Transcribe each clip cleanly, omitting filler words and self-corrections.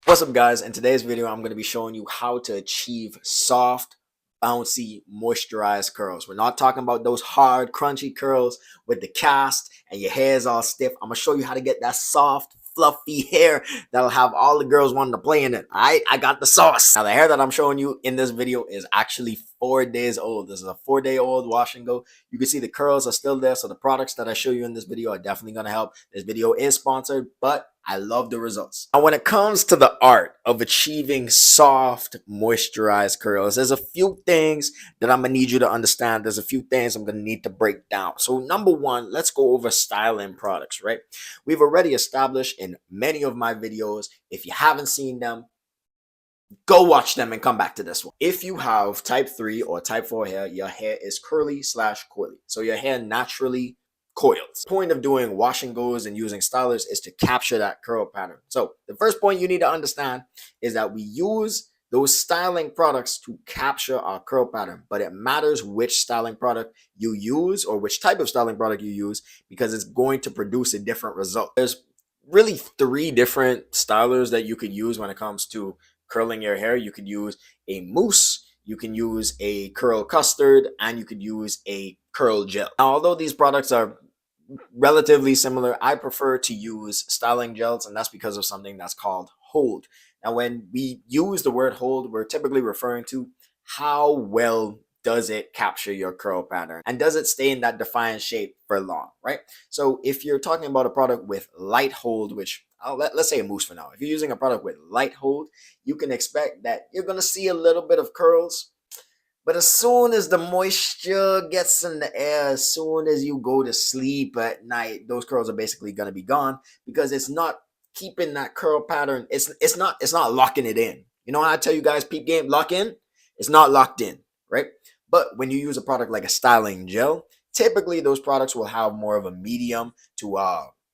What's up, guys? In today's video, I'm going to be showing you how to achieve soft, bouncy, moisturized curls. We're not talking about those hard, crunchy curls with the cast and your hair is all stiff. I'm going to show you how to get that soft, fluffy hair that'll have all the girls wanting to play in it. All right, I got the sauce. Now, the hair that I'm showing you in this video is actually 4 days old. This is a 4-day-old wash and go. You can see the curls are still there, so the products that I show you in this video are definitely going to help. This video is sponsored, but I love the results. Now, when it comes to the art of achieving soft, moisturized curls, there's a few things that I'm going to need you to understand. There's a few things I'm going to need to break down. So number one, let's go over styling products, right? We've already established in many of my videos. If you haven't seen them, go watch them and come back to this one. If you have type 3 or type 4 hair, your hair is curly/coily. So your hair naturally coils. The point of doing wash and goes and using stylers is to capture that curl pattern. So the first point you need to understand is that we use those styling products to capture our curl pattern, but it matters which styling product you use or which type of styling product you use because it's going to produce a different result. There's really 3 different stylers that you could use when it comes to curling your hair. You could use a mousse, you can use a curl custard, and you could use a curl gel. Now, although these products are relatively similar, I prefer to use styling gels, and that's because of something that's called hold. Now, when we use the word hold, we're typically referring to how well does it capture your curl pattern and does it stay in that defined shape for long, right? So if you're talking about a product with light hold, which let's say a mousse for now. If you're using a product with light hold, you can expect that you're going to see a little bit of curls. But as soon as the moisture gets in the air, as soon as you go to sleep at night, those curls are basically going to be gone because it's not keeping that curl pattern. It's not locking it in. You know how I tell you guys, peep game, lock in? It's not locked in, right? But when you use a product like a styling gel, typically those products will have more of a medium to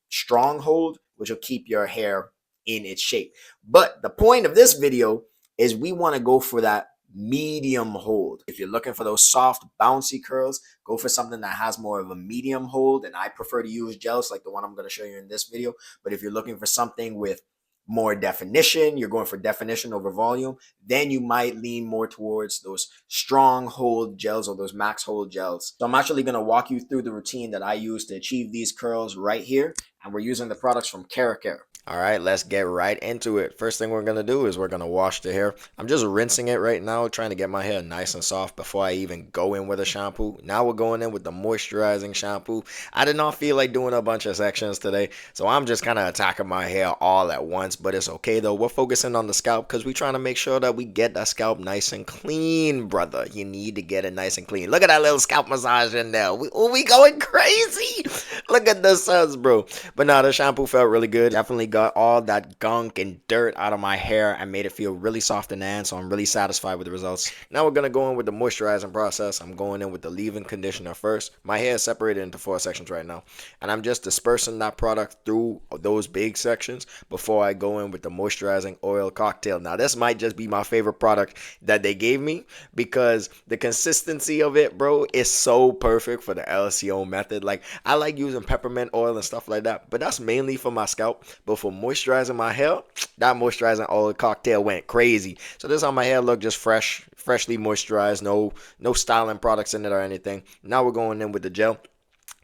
strong hold, which will keep your hair in its shape. But the point of this video is we want to go for that medium hold. If you're looking for those soft, bouncy curls, go for something that has more of a medium hold. And I prefer to use gels like the one I'm going to show you in this video. But if you're looking for something with more definition, you're going for definition over volume, then you might lean more towards those strong hold gels or those max hold gels. So I'm actually going to walk you through the routine that I use to achieve these curls right here. And we're using the products from Keracare. All right, let's get right into it. First thing we're going to do is we're going to wash the hair. I'm just rinsing it right now, trying to get my hair nice and soft before I even go in with a shampoo. Now we're going in with the moisturizing shampoo. I did not feel like doing a bunch of sections today, so I'm just kind of attacking my hair all at once, but it's okay though. We're focusing on the scalp because we're trying to make sure that we get that scalp nice and clean, brother. You need to get it nice and clean. Look at that little scalp massage in there. We going crazy. Look at the suds, bro. But now the shampoo felt really good. Definitely got all that gunk and dirt out of my hair and made it feel really soft in the end, so I'm really satisfied with the results. Now we're going to go in with the moisturizing process. I'm going in with the leave-in conditioner first. My hair is separated into 4 sections right now, and I'm just dispersing that product through those big sections before I go in with the Moisturizing Oil Cocktail. Now this might just be my favorite product that they gave me because the consistency of it, bro, is so perfect for the LCO method. Like, I like using peppermint oil and stuff like that, but that's mainly for my scalp. But for moisturizing my hair, that Moisturizing Oil Cocktail went crazy. So this is how my hair look, just freshly moisturized, no styling products in it or anything. Now we're going in with the gel.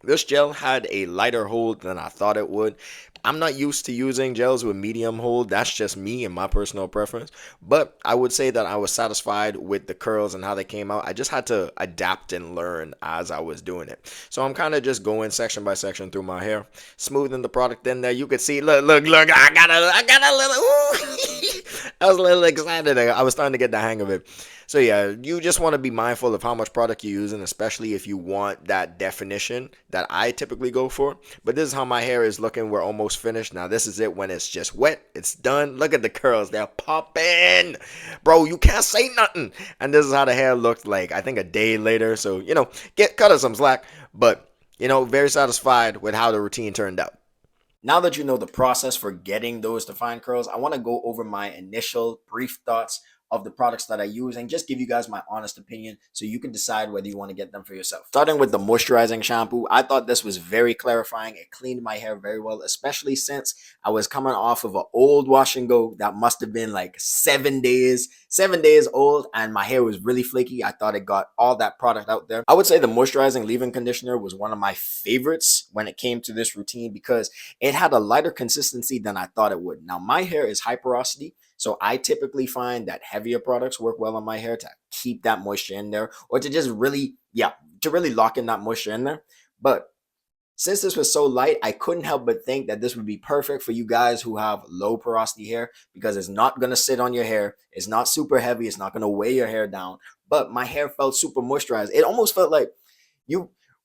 This gel had a lighter hold than I thought it would. I'm not used to using gels with medium hold. That's just me and my personal preference. But I would say that I was satisfied with the curls and how they came out. I just had to adapt and learn as I was doing it. So I'm kind of just going section by section through my hair, smoothing the product in there. You could see, look, I got a little, ooh. I was a little excited. I was starting to get the hang of it. So yeah, you just want to be mindful of how much product you're using, especially if you want that definition that I typically go for. But this is how my hair is looking. We're almost finished. Now this is it when it's just wet. It's done. Look at the curls. They're popping. Bro, you can't say nothing. And this is how the hair looked like, I think, a day later. So, you know, cut her some slack. But, you know, very satisfied with how the routine turned out. Now that you know the process for getting those defined curls, I want to go over my initial brief thoughts of the products that I use and just give you guys my honest opinion so you can decide whether you want to get them for yourself. Starting with the moisturizing shampoo, I thought this was very clarifying. It cleaned my hair very well, especially since I was coming off of an old wash and go that must have been like 7 days old, and my hair was really flaky. I thought it got all that product out there. I would say the moisturizing leave-in conditioner was one of my favorites when it came to this routine because it had a lighter consistency than I thought it would. Now, my hair is high porosity, so I typically find that heavier products work well on my hair to keep that moisture in there or to just really, to really lock in that moisture in there. But since this was so light, I couldn't help but think that this would be perfect for you guys who have low porosity hair because it's not going to sit on your hair. It's not super heavy. It's not going to weigh your hair down. But my hair felt super moisturized. It almost felt like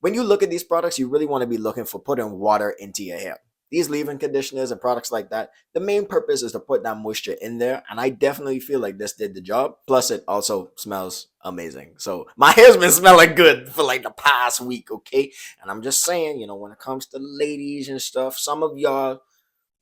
when you look at these products, you really want to be looking for putting water into your hair. These leave-in conditioners and products like that, the main purpose is to put that moisture in there. And I definitely feel like this did the job. Plus, it also smells amazing. So my hair's been smelling good for like the past week, okay? And I'm just saying, when it comes to ladies and stuff, some of y'all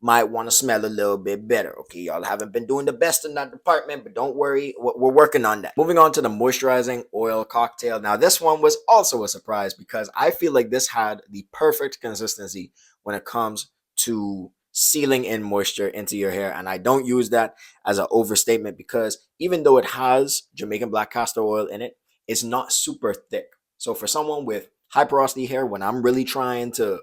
might want to smell a little bit better, okay? Y'all haven't been doing the best in that department, but don't worry, we're working on that. Moving on to the moisturizing oil cocktail. Now, this one was also a surprise because I feel like this had the perfect consistency when it comes to sealing in moisture into your hair. And I don't use that as an overstatement because even though it has Jamaican black castor oil in it, it's not super thick. So for someone with high porosity hair, when I'm really trying to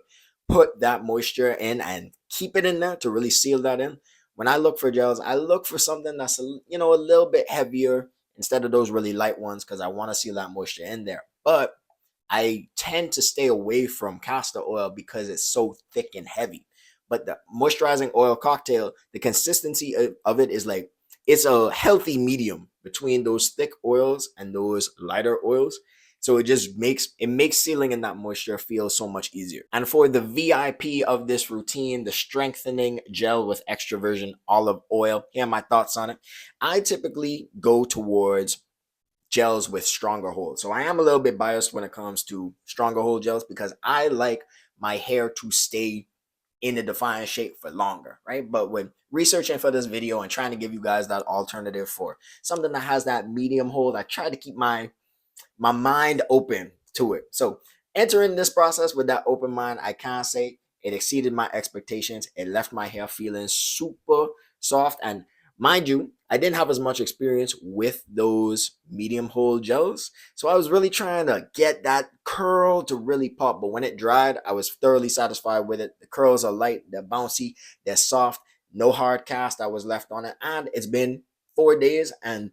put that moisture in and keep it in there to really seal that in, when I look for gels, I look for something that's a little bit heavier instead of those really light ones because I want to seal that moisture in there. But I tend to stay away from castor oil because it's so thick and heavy. But the moisturizing oil cocktail, the consistency of it is like, it's a healthy medium between those thick oils and those lighter oils. So it just makes sealing in that moisture feel so much easier. And for the VIP of this routine, the strengthening gel with extra virgin olive oil, here are my thoughts on it. I typically go towards gels with stronger hold. So I am a little bit biased when it comes to stronger hold gels because I like my hair to stay in a defined shape for longer, right? But when researching for this video and trying to give you guys that alternative for something that has that medium hold, I try to keep my mind open to it. So entering this process with that open mind, I can't say it exceeded my expectations. It left my hair feeling super soft. And mind you, I didn't have as much experience with those medium hold gels. So I was really trying to get that curl to really pop. But when it dried, I was thoroughly satisfied with it. The curls are light, they're bouncy, they're soft, no hard cast that was left on it. And it's been 4 days and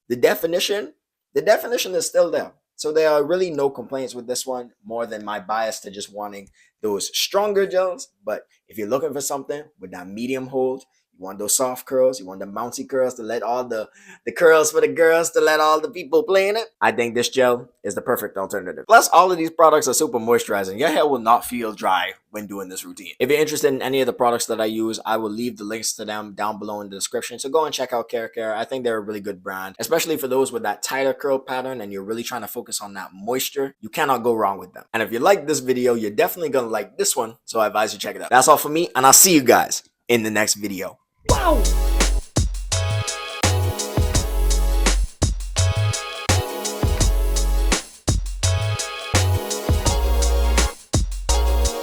the definition is still there. So there are really no complaints with this one more than my bias to just wanting those stronger gels. But if you're looking for something with that medium hold, you want those soft curls, you want the bouncy curls to let all the curls for the girls to let all the people play in it, I think this gel is the perfect alternative. Plus, all of these products are super moisturizing. Your hair will not feel dry when doing this routine. If you're interested in any of the products that I use, I will leave the links to them down below in the description. So go and check out Keracare. I think they're a really good brand, especially for those with that tighter curl pattern and you're really trying to focus on that moisture. You cannot go wrong with them. And if you like this video, you're definitely gonna like this one. So I advise you check it out. That's all for me, and I'll see you guys in the next video. Wow!